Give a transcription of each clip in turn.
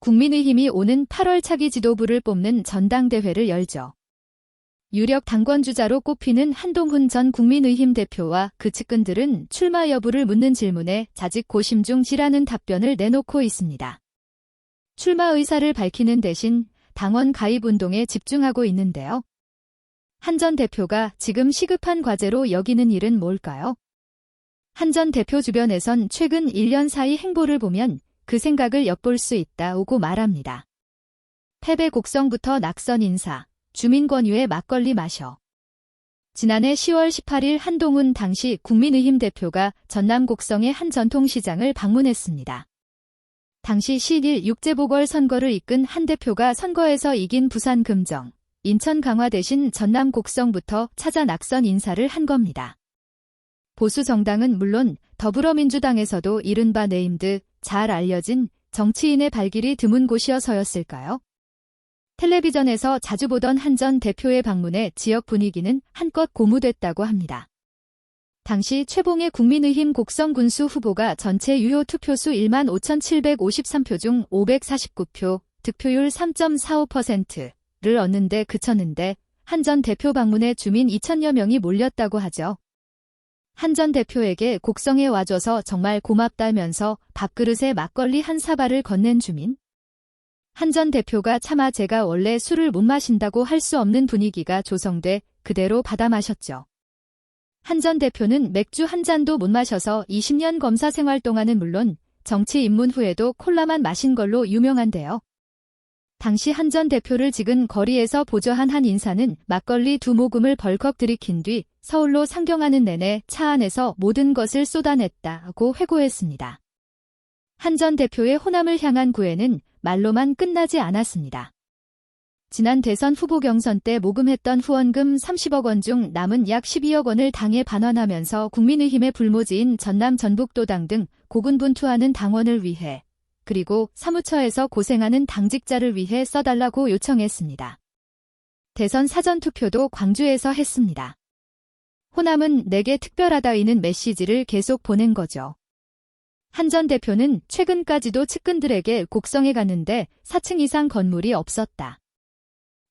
국민의힘이 오는 8월 차기 지도부를 뽑는 전당대회를 열죠. 유력 당권주자로 꼽히는 한동훈 전 국민의힘 대표와 그 측근들은 출마 여부를 묻는 질문에 자직 고심 중이라는 답변을 내놓고 있습니다. 출마 의사를 밝히는 대신 당원 가입 운동에 집중하고 있는데요. 한 전 대표가 지금 시급한 과제로 여기는 일은 뭘까요? 한 전 대표 주변에선 최근 1년 사이 행보를 보면 그 생각을 엿볼 수 있다고 말합니다. 패배 곡성부터 낙선 인사, 주민 권유의 막걸리 마셔. 지난해 10월 18일 한동훈 당시 국민의힘 대표가 전남 곡성의 한 전통시장을 방문했습니다. 당시 시1 육재보궐선거를 이끈 한 대표가 선거에서 이긴 부산 금정, 인천 강화 대신 전남 곡성부터 찾아 낙선 인사를 한 겁니다. 보수 정당은 물론 더불어민주당에서도 이른바 네임드, 잘 알려진 정치인의 발길이 드문 곳이어서였을까요? 텔레비전에서 자주 보던 한 전 대표의 방문에 지역 분위기는 한껏 고무됐다고 합니다. 당시 최봉의 국민의힘 곡성 군수 후보가 전체 유효 투표수 15,753표 중 549표, 득표율 3.45%를 얻는데 그쳤는데 한 전 대표 방문에 주민 2,000여 명이 몰렸다고 하죠. 한 전 대표에게 곡성에 와줘서 정말 고맙다면서 밥그릇에 막걸리 한 사발을 건넨 주민? 한 전 대표가 차마 제가 원래 술을 못 마신다고 할 수 없는 분위기가 조성돼 그대로 받아 마셨죠. 한 전 대표는 맥주 한 잔도 못 마셔서 20년 검사 생활 동안은 물론 정치 입문 후에도 콜라만 마신 걸로 유명한데요. 당시 한 전 대표를 지근 거리에서 보좌한 한 인사는 막걸리 2모금을 벌컥 들이킨 뒤 서울로 상경하는 내내 차 안에서 모든 것을 쏟아냈다고 회고했습니다. 한 전 대표의 호남을 향한 구애는 말로만 끝나지 않았습니다. 지난 대선 후보 경선 때 모금했던 후원금 30억 원 중 남은 약 12억 원을 당에 반환하면서 국민의힘의 불모지인 전남 전북도당 등 고군분투하는 당원을 위해 그리고 사무처에서 고생하는 당직자를 위해 써달라고 요청했습니다. 대선 사전투표도 광주에서 했습니다. 호남은 내게 특별하다이는 메시지를 계속 보낸 거죠. 한 전 대표는 최근까지도 측근들에게 곡성에 갔는데 4층 이상 건물이 없었다.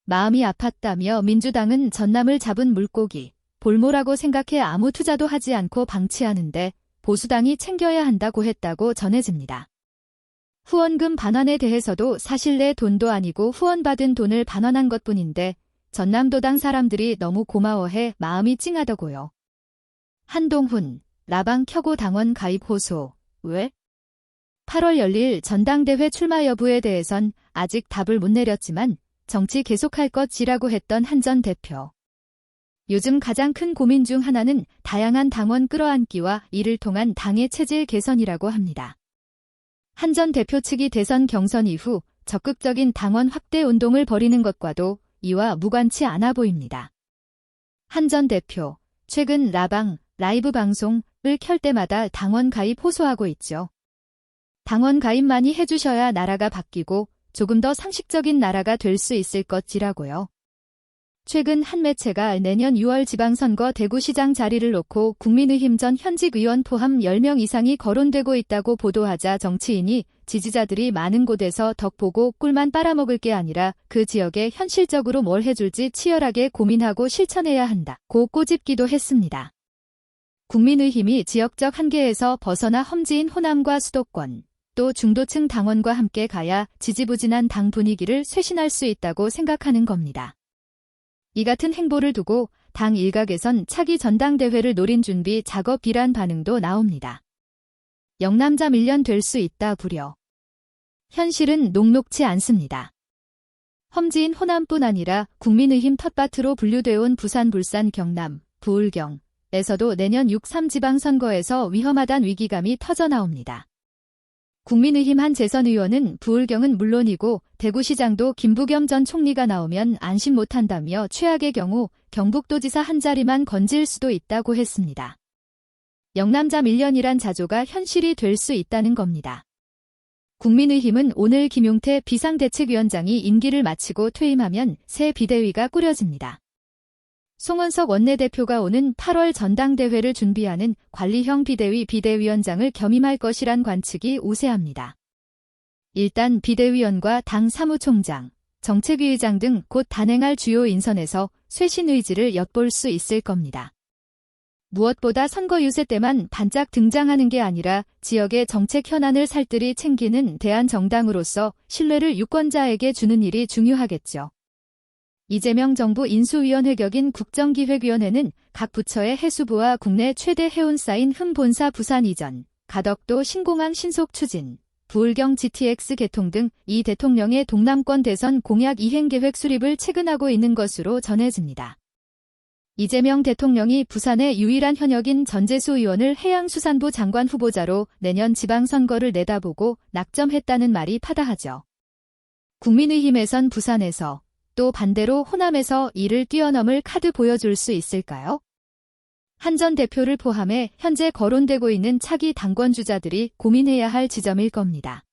마음이 아팠다며 민주당은 전남을 잡은 물고기, 볼모라고 생각해 아무 투자도 하지 않고 방치하는데 보수당이 챙겨야 한다고 했다고 전해집니다. 후원금 반환에 대해서도 사실 내 돈도 아니고 후원받은 돈을 반환한 것뿐인데 전남도당 사람들이 너무 고마워해 마음이 찡하더고요. 한동훈, 라방 켜고 당원 가입 호소. 왜? 8월 열릴 전당대회 출마 여부에 대해선 아직 답을 못 내렸지만 정치 계속할 것이라고 했던 한 전 대표. 요즘 가장 큰 고민 중 하나는 다양한 당원 끌어안기와 이를 통한 당의 체질 개선이라고 합니다. 한 전 대표 측이 대선 경선 이후 적극적인 당원 확대 운동을 벌이는 것과도 이와 무관치 않아 보입니다. 한 전 대표, 최근 라방, 라이브 방송을 켤 때마다 당원 가입 호소하고 있죠. 당원 가입만이 해주셔야 나라가 바뀌고 조금 더 상식적인 나라가 될 수 있을 것이라고요. 최근 한 매체가 내년 6월 지방선거 대구시장 자리를 놓고 국민의힘 전 현직 의원 포함 10명 이상이 거론되고 있다고 보도하자 정치인이 지지자들이 많은 곳에서 덕 보고 꿀만 빨아먹을 게 아니라 그 지역에 현실적으로 뭘 해줄지 치열하게 고민하고 실천해야 한다고 꼬집기도 했습니다. 국민의힘이 지역적 한계에서 벗어나 험지인 호남과 수도권, 또 중도층 당원과 함께 가야 지지부진한 당 분위기를 쇄신할 수 있다고 생각하는 겁니다. 이 같은 행보를 두고 당 일각에선 차기 전당대회를 노린 준비 작업이란 반응도 나옵니다. 영남자 밀련 될 수 있다 부려. 현실은 녹록치 않습니다. 험지인 호남뿐 아니라 국민의힘 텃밭으로 분류되어 온 부산, 불산, 경남, 부울경에서도 내년 6.3 지방선거에서 위험하다는 위기감이 터져나옵니다. 국민의힘 한 재선 의원은 부울경은 물론이고 대구시장도 김부겸 전 총리가 나오면 안심 못한다며 최악의 경우 경북도지사 한 자리만 건질 수도 있다고 했습니다. 영남자 밀련이란 자조가 현실이 될 수 있다는 겁니다. 국민의힘은 오늘 김용태 비상대책위원장이 임기를 마치고 퇴임하면 새 비대위가 꾸려집니다. 송원석 원내대표가 오는 8월 전당대회를 준비하는 관리형 비대위 비대위원장을 겸임할 것이란 관측이 우세합니다. 일단 비대위원과 당 사무총장, 정책위의장 등 곧 단행할 주요 인선에서 쇄신 의지를 엿볼 수 있을 겁니다. 무엇보다 선거 유세 때만 반짝 등장하는 게 아니라 지역의 정책 현안을 살뜰히 챙기는 대한정당으로서 신뢰를 유권자에게 주는 일이 중요하겠죠. 이재명 정부 인수위원회 격인 국정기획위원회는 각 부처의 해수부와 국내 최대 해운사인 흠본사 부산 이전, 가덕도 신공항 신속 추진, 부울경 GTX 개통 등 이 대통령의 동남권 대선 공약 이행계획 수립을 체근하고 있는 것으로 전해집니다. 이재명 대통령이 부산의 유일한 현역인 전재수 의원을 해양수산부 장관 후보자로 내년 지방선거를 내다보고 낙점했다는 말이 파다하죠. 국민의힘에선 부산에서, 또 반대로 호남에서 이를 뛰어넘을 카드 보여줄 수 있을까요? 한 전 대표를 포함해 현재 거론되고 있는 차기 당권 주자들이 고민해야 할 지점일 겁니다.